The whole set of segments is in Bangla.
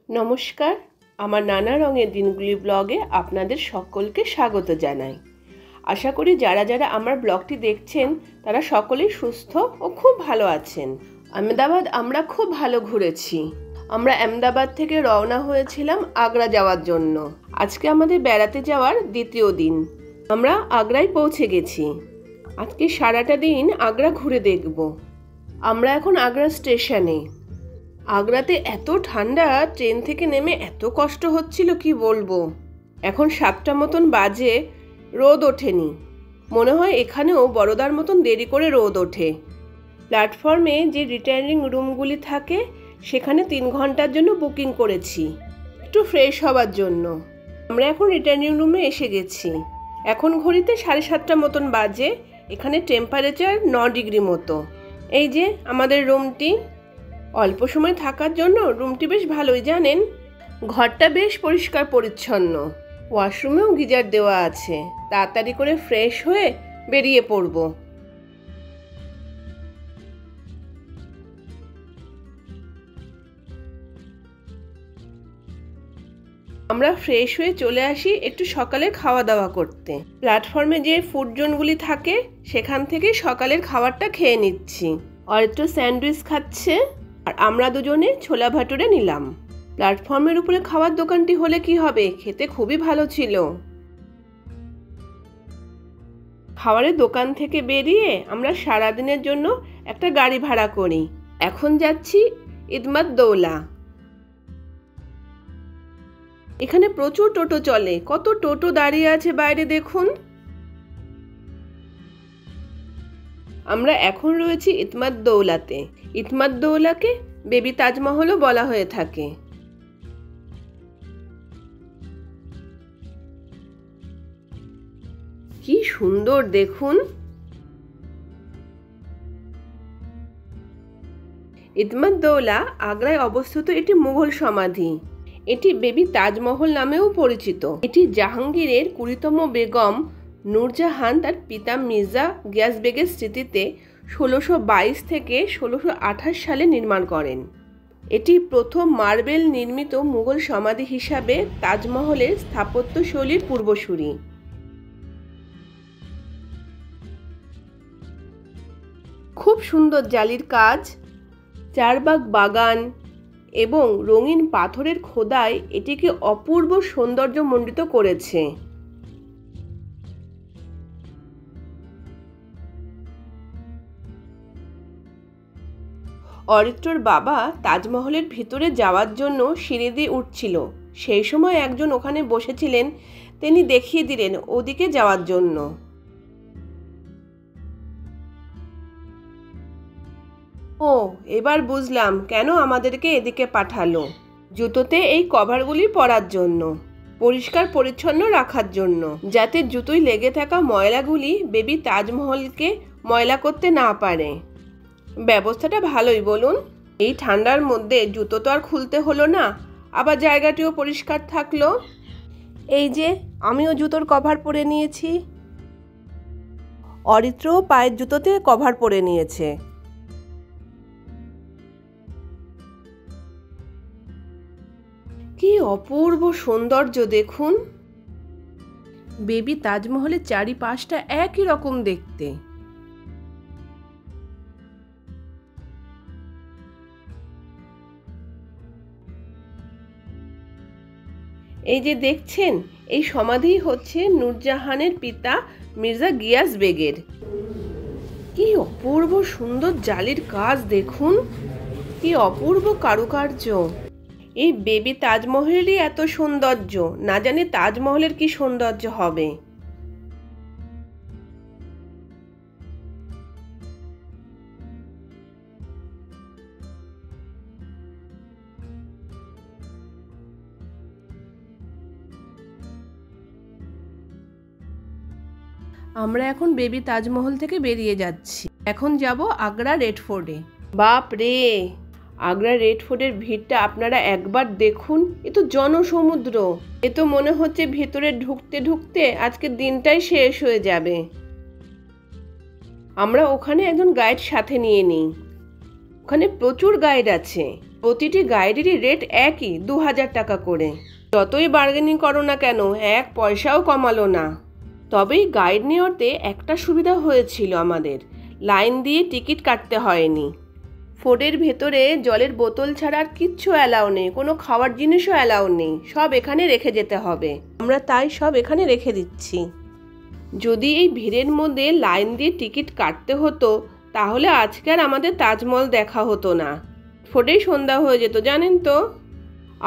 নমস্কার, আমার নানা রঙের দিনগুলি ব্লগে আপনাদের সকলকে স্বাগত জানাই। আশা করি যারা যারা আমার ব্লগটি দেখছেন তারা সকলেই সুস্থ ও খুব ভালো আছেন। আহমেদাবাদ আমরা খুব ভালো ঘুরেছি। আমরা আহমেদাবাদ থেকে রওনা হয়েছিলাম আগ্রা যাওয়ার জন্য। আজকে আমাদের বেড়াতে যাওয়ার দ্বিতীয় দিন। আমরা আগ্রায় পৌঁছে গেছি। আজকে সারাটা দিন আগ্রা ঘুরে দেখব। আমরা এখন আগ্রা স্টেশনে। আগ্রাতে এত ঠান্ডা, ট্রেন থেকে নেমে এত কষ্ট হচ্ছিল কি বলবো। এখন 7টা মতন বাজে, রোদ ওঠেনি। মনে হয় এখানেও বড়দার মতন দেরি করে রোদ ওঠে। প্ল্যাটফর্মে যে রিটার্নিং রুমগুলি থাকে সেখানে 3 ঘন্টার জন্য বুকিং করেছি, একটু ফ্রেশ হওয়ার জন্য। আমরা এখন রিটার্নিং রুমে এসে গেছি। এখন ঘড়িতে 7:30টা মতন বাজে। এখানে টেম্পারেচার 9 ডিগ্রি মতো। এই যে আমাদের রুমটি। অল্প সময় থাকার জন্য রুমটি বেশ ভালোই জানেন। ঘরটা বেশ পরিষ্কার পরিচ্ছন্ন। ওয়াশরুমেও গিজার দেওয়া আছে। তাড়াতাড়ি করে ফ্রেশ হয়ে বেরিয়ে পড়ব। আমরা ফ্রেশ হয়ে চলে আসি একটু সকালে খাওয়া দাওয়া করতে। প্ল্যাটফর্মে যে ফুড জোনগুলি থাকে সেখান থেকে সকালের খাবারটা খেয়ে নিচ্ছি। আর একটু স্যান্ডউইচ খাচ্ছে, আর আমরা দুজনে ছোলা ভাটুরে নিলাম। প্ল্যাটফর্মের উপরে খাওয়ার দোকানটি হলে কি হবে, খেতে খুবই ভালো ছিল। খাবারের দোকান থেকে বেরিয়ে আমরা সারাদিনের জন্য একটা গাড়ি ভাড়া করি। এখন যাচ্ছি ইদমাত-দৌলা। এখানে প্রচুর টোটো চলে। কত টোটো দাঁড়িয়ে আছে বাইরে দেখুন। আমরা এখন রয়েছি ইদমাত-দৌলাতে। ইদমাত-দৌলাকে বেবি তাজমহলও বলা হয়ে থাকে। কি সুন্দর দেখুন। ইদমাত-দৌলা আগ্রায় অবস্থিত একটি মুঘল সমাধি। এটি বেবি তাজমহল নামেও পরিচিত। এটি জাহাঙ্গীরের 20তম বেগম নূরজাহান তার পিতা মির্জা গিয়াস বেগের স্মৃতিতে 1622 থেকে 1628 সালে নির্মাণ করেন। এটি প্রথম মার্বেল নির্মিত মুঘল সমাধি হিসাবে তাজমহলের স্থাপত্যশৈলীর পূর্বসূরি। খুব সুন্দর জালির কাজ, চারবাগ বাগান এবং রঙিন পাথরের খোদাই এটিকে অপূর্ব সৌন্দর্যমণ্ডিত করেছে। অরিত্রর বাবা তাজমহলের ভিতরে যাওয়ার জন্য সিঁড়ি দিয়ে উঠছিল। সেই সময় একজন ওখানে বসেছিলেন, তিনি দেখিয়ে দিলেন ওদিকে যাওয়ার জন্য। ও, এবার বুঝলাম কেন আমাদেরকে এদিকে পাঠালো। জুতোতে এই কভারগুলি পরার জন্য, পরিষ্কার পরিচ্ছন্ন রাখার জন্য, যাতে জুতোয় লেগে থাকা ময়লাগুলি বেবি তাজমহলকে ময়লা করতে না পারে। ব্যবস্থাটা ভালোই বলুন। এই ঠান্ডার মধ্যে জুতো তো আর খুলতে হলো না, আবার জায়গাটিও পরিষ্কার থাকলো। এই যে আমিও জুতোর কভার পরে নিয়েছি। অরিত্রও পায়ের জুতোতে কভার পরে নিয়েছে। কি অপূর্ব সৌন্দর্য দেখুন। বেবি তাজমহলের চারিপাশটা একই রকম দেখতে। এই যে দেখছেন, এই সমাধি হচ্ছে নূরজাহানের পিতা মির্জা গিয়াস বেগের। কি অপূর্ব সুন্দর জালির কাজ দেখুন, কি অপূর্ব কারুকার্য। এই বেবি তাজমহলেরই এত সৌন্দর্য, না জানি তাজমহলের কি সৌন্দর্য হবে। আমরা এখন বেবি তাজমহল থেকে বেরিয়ে যাচ্ছি। এখন যাব আগ্রা রেড ফোর্টে। বাপ রে, আগ্রা রেড ফোর্টের ভিড়টা আপনারা একবার দেখুন। এ তো জনসমুদ্র। এ তো মনে হচ্ছে ভেতরে ঢুকতে ঢুকতে আজকের দিনটাই শেষ হয়ে যাবে। আমরা ওখানে একজন গাইড সাথে নিয়ে নিই। ওখানে প্রচুর গাইড আছে। প্রতিটি গাইডেরই রেট একই, 2000 টাকা করে। যতই বার্গেনিং করো না কেন, 1 পয়সাও কমালো না। তবেই গাইড নেওয়াতে একটা সুবিধা হয়েছিল আমাদের, লাইন দিয়ে টিকিট কাটতে হয়নি। ফোর্টের ভেতরে জলের বোতল ছাড়া আর কিচ্ছু অ্যালাউ নেই, কোনো খাওয়ার জিনিসও অ্যালাউ নেই, সব এখানে রেখে যেতে হবে। আমরা তাই সব এখানে রেখে দিচ্ছি। যদি এই ভিড়ের মধ্যে লাইন দিয়ে টিকিট কাটতে হতো তাহলে আজকে আর আমাদের তাজমহল দেখা হতো না, ফোর্টেই সন্ধ্যা হয়ে যেত জানেন তো।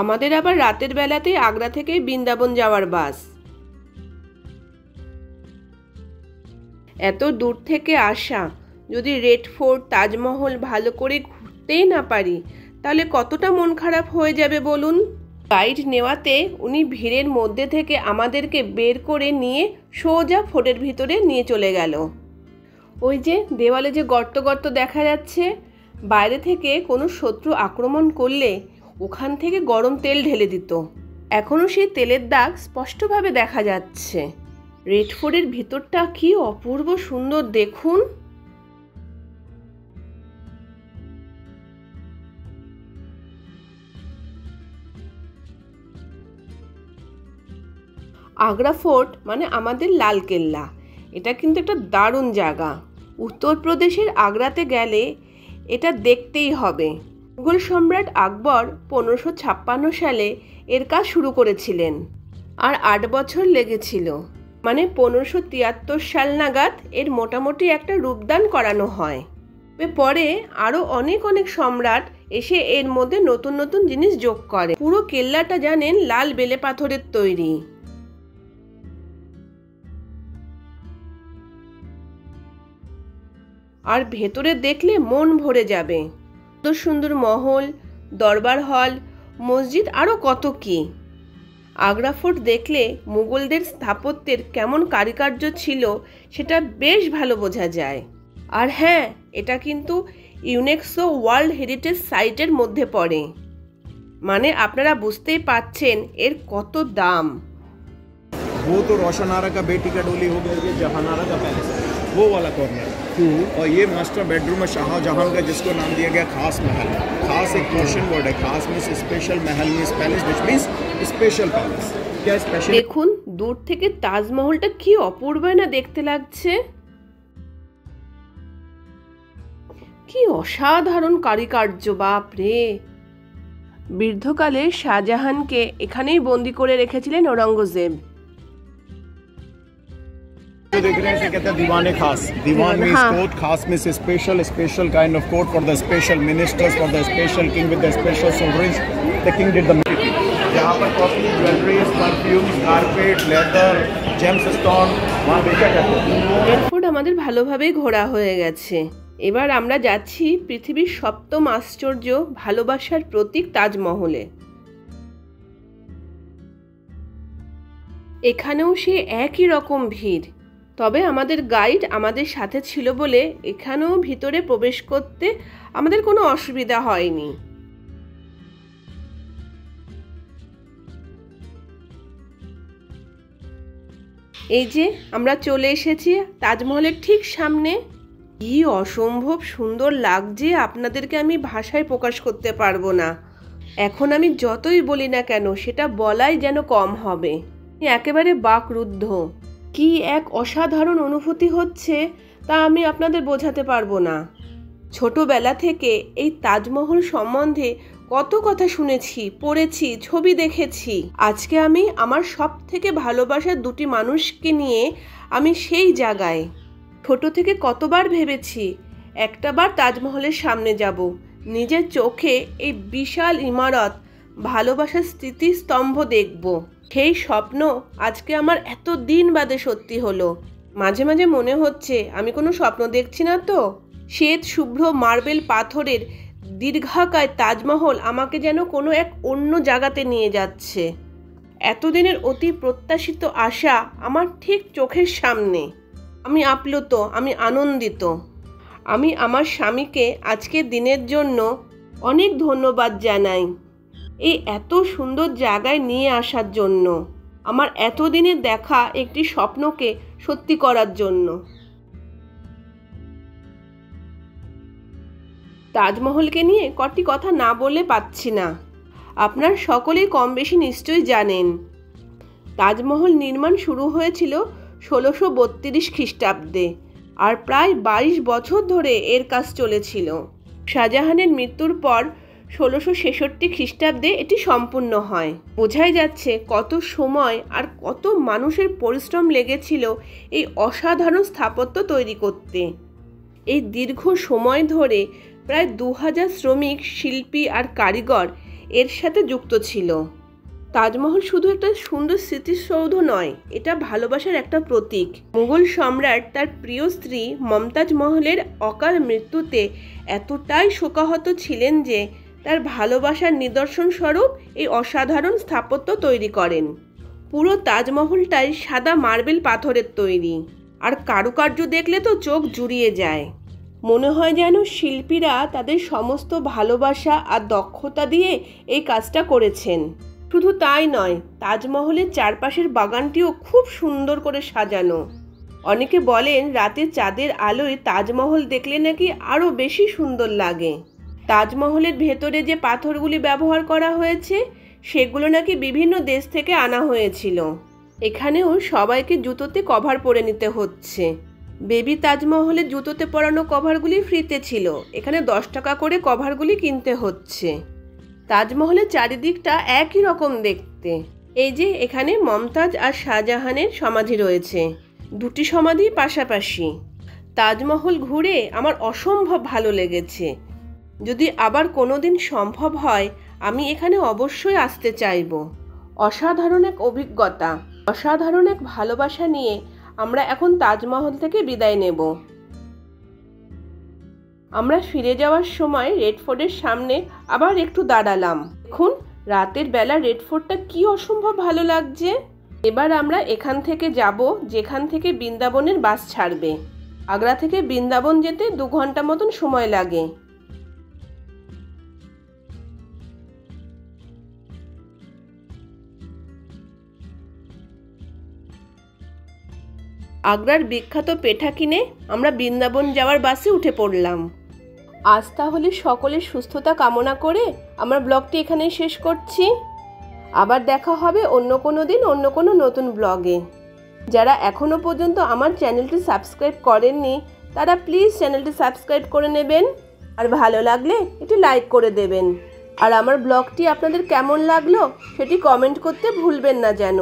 আমাদের আবার রাতের বেলাতেই আগ্রা থেকে বৃন্দাবন যাওয়ার বাস। এত দূর থেকে আসা, যদি রেড ফোর্ট, তাজমহল ভালো করে ঘুরতেই না পারি তাহলে কতটা মন খারাপ হয়ে যাবে বলুন। গাইড নেওয়াতে উনি ভিড়ের মধ্যে থেকে আমাদেরকে বের করে নিয়ে সোজা ফোর্টের ভিতরে নিয়ে চলে গেল। ওই যে দেওয়ালে যে গর্ত গর্ত দেখা যাচ্ছে, বাইরে থেকে কোনো শত্রু আক্রমণ করলে ওখান থেকে গরম তেল ঢেলে দিত। এখনও সেই তেলের দাগ স্পষ্টভাবে দেখা যাচ্ছে। রেড ফোর্টের ভিতরটা কি অপূর্ব সুন্দর দেখুন। আগ্রা ফোর্ট মানে আমাদের লালকেল্লা, এটা কিন্তু একটা দারুণ জায়গা। উত্তরপ্রদেশের আগ্রাতে গেলে এটা দেখতেই হবে। মুঘল সম্রাট আকবর 1556 সালে এর কাজ শুরু করেছিলেন, আর 8 বছর লেগেছিল, মানে 1573 সাল নাগাদ এর মোটামুটি একটা রূপদান করানো হয়। পরে আরও অনেক সম্রাট এসে এর মধ্যে নতুন নতুন জিনিস যোগ করে। পুরো কেল্লাটা জানেন লাল বেলে পাথরের তৈরি। আর ভেতরে দেখলে মন ভরে যাবে, সুন্দর সুন্দর মহল, দরবার হল, মসজিদ, আরও কত কি। আগ্রা ফোর্ট দেখলে মুঘলদের স্থাপত্যের কেমন কারুকার্য ছিল সেটা বেশ ভালো বোঝা যায়। আর হ্যাঁ, এটা কিন্তু ইউনেস্কো ওয়ার্ল্ড হেরিটেজ সাইটের মধ্যে পড়ে, মানে আপনারা বুঝতেই পাচ্ছেন এর কত দাম। वो तो रोशन आरा का बेटी का डोली हो गया, ये जहान आरा का पैलेस है, वो वाला कॉर्नर। और ये मास्टर बेडरूम है शाहजहां का, जिसको नाम दिया गया खास महल। खास एक पर्शियन वर्ड है, खास means special, Mahal means palace, which means special palace. क्या स्पेशल? দেখুন দূর থেকে তাজমহলটা কি অপূর্ব না দেখতে লাগছে, কি অসাধারণ কারুকার্য, বাপ রে। বৃদ্ধকালে শাহজাহানকে এখানেই বন্দি করে রেখেছিলেন औरंगजेब। देख रहे हैं कहते हैं Diwan-e-Khas. Diwan means court, khas means special, special kind of court for the special ministers, for the special king with the special sovereigns. The king did the meeting, जहाँ पर costly jewelleries, perfumes, carpet, leather, gems stone वहाँ बेचा जाता है। এরপর আমাদের ভালোভাবেই ঘোরা হয়ে গেছে। এবার আমরা যাচ্ছি পৃথিবীর 7ম আশ্চর্য ভালোবাসার প্রতীক তাজমহলে। এখানেও সে একই রকম ভিড়, তবে আমাদের গাইড আমাদের সাথে ছিল বলে এখানেও ভিতরে প্রবেশ করতে আমাদের কোনো অসুবিধা হয়নি। এই যে আমরা চলে এসেছি তাজমহলের ঠিক সামনে। কি অসম্ভব সুন্দর লাগছে, আপনাদেরকে আমি ভাষায় প্রকাশ করতে পারবো না। এখন আমি যতই বলি না কেন সেটা বলাই যেন কম হবে। একেবারে বাকরুদ্ধ, কি এক অসাধারণ অনুভূতি হচ্ছে তা আমি আপনাদের বোঝাতে পারবো না। ছোটবেলা থেকে এই তাজমহল সম্বন্ধে কত কথা শুনেছি, পড়েছি, ছবি দেখেছি। আজকে আমি আমার সব থেকে ভালোবাসার 2টি মানুষকে নিয়ে আমি সেই জায়গায়। ছোট থেকে কতবার ভেবেছি একটাবার তাজমহলের সামনে যাব, নিজের চোখে এই বিশাল ইমারত, ভালোবাসার স্মৃতিস্তম্ভ দেখব। সেই স্বপ্ন আজকে আমার এত দিন বাদে সত্যি হলো। মাঝে মাঝে মনে হচ্ছে আমি কোনো স্বপ্ন দেখছি না তো। শ্বেত শুভ্র মার্বেল পাথরের দীর্ঘাকায় তাজমহল আমাকে যেন কোনো এক অন্য জায়গাতে নিয়ে যাচ্ছে। এতদিনের অতি প্রত্যাশিত আশা আমার ঠিক চোখের সামনে। আমি আপ্লুত, আমি আনন্দিত। আমি আমার স্বামীকে আজকের দিনের জন্য অনেক ধন্যবাদ জানাই, এই এত সুন্দর জায়গায় নিয়ে আসার জন্য, আমার এতদিনের দেখা একটি স্বপ্নকে সত্যি করার জন্য। তাজমহলকে নিয়ে কটি কথা না বলে পাচ্ছি না। আপনার সকলেই কম বেশি নিশ্চয়ই জানেন তাজমহল নির্মাণ শুরু হয়েছিল 1632 খ্রিস্টাব্দে, আর প্রায় 22 বছর ধরে এর কাজ চলেছিল। শাহজাহানের মৃত্যুর পর 1666 খ্রিস্টাব্দে এটি সম্পূর্ণ হয়। বোঝাই যাচ্ছে কত সময় আর কত মানুষের পরিশ্রম লেগেছিল এই অসাধারণ স্থাপত্য তৈরি করতে। এই দীর্ঘ সময় ধরে প্রায় 2000 শ্রমিক, শিল্পী আর কারিগর এর সাথে যুক্ত ছিল। তাজমহল শুধু একটা সুন্দর স্মৃতিসৌধ নয়, এটা ভালোবাসার একটা প্রতীক। মুঘল সম্রাট তার প্রিয় স্ত্রী মমতাজ মহলের অকাল মৃত্যুতে এতটাই শোকাহত ছিলেন যে তার ভালোবাসার নিদর্শন স্বরূপ এই অসাধারণ স্থাপত্য তৈরি করেন। পুরো তাজমহলটাই সাদা মার্বেল পাথরের তৈরি, আর কারুকার্য দেখলে তো চোখ জুড়িয়ে যায়। মনে হয় যেন শিল্পীরা তাদের সমস্ত ভালোবাসা আর দক্ষতা দিয়ে এই কাজটা করেছেন। শুধু তাই নয়, তাজমহলের চারপাশের বাগানটিও খুব সুন্দর করে সাজানো। অনেকে বলেন রাতের চাঁদের আলোয় তাজমহল দেখলে নাকি আরও বেশি সুন্দর লাগে। তাজমহলের ভেতরে যে পাথরগুলি ব্যবহার করা হয়েছে সেগুলো নাকি বিভিন্ন দেশ থেকে আনা হয়েছিল। এখানেও সবাইকে জুতোতে কভার পরে নিতে হচ্ছে। বেবি তাজমহলের জুতোতে পরানো কভারগুলি ফ্রিতে ছিল, এখানে 10 টাকা করে কভারগুলি কিনতে হচ্ছে। তাজমহলের চারিদিকটা একই রকম দেখতে। এই যে এখানে মমতাজ আর শাহজাহানের সমাধি রয়েছে, দুটি সমাধি পাশাপাশি। তাজমহল ঘুরে আমার অসম্ভব ভালো লেগেছে। যদি আবার কোনোদিন সম্ভব হয় আমি এখানে অবশ্যই আসতে চাইব। অসাধারণ এক অভিজ্ঞতা, অসাধারণ এক ভালোবাসা নিয়ে আমরা এখন তাজমহল থেকে বিদায় নেব। আমরা ফিরে যাওয়ার সময় রেড ফোর্টের সামনে আবার একটু দাঁড়ালাম। দেখুন রাতের বেলা রেড ফোর্টটা কি অসম্ভব ভালো লাগছে। এবার আমরা এখান থেকে যাব যেখান থেকে বৃন্দাবনের বাস ছাড়বে। আগ্রা থেকে বৃন্দাবন যেতে 2 ঘন্টা মতন সময় লাগে। আগ্রার বিখ্যাত পেঠা কিনে আমরা বৃন্দাবন যাওয়ার বাসে উঠে পড়লাম। আজ তাহলে সকলের সুস্থতা কামনা করে আমার ব্লগটি এখানেই শেষ করছি। আবার দেখা হবে অন্য কোনো দিন অন্য কোনো নতুন ব্লগে। যারা এখনও পর্যন্ত আমার চ্যানেলটি সাবস্ক্রাইব করেননি তারা প্লিজ চ্যানেলটি সাবস্ক্রাইব করে নেবেন, আর ভালো লাগলে একটি লাইক করে দেবেন। আর আমার ব্লগটি আপনাদের কেমন লাগলো সেটি কমেন্ট করতে ভুলবেন না যেন।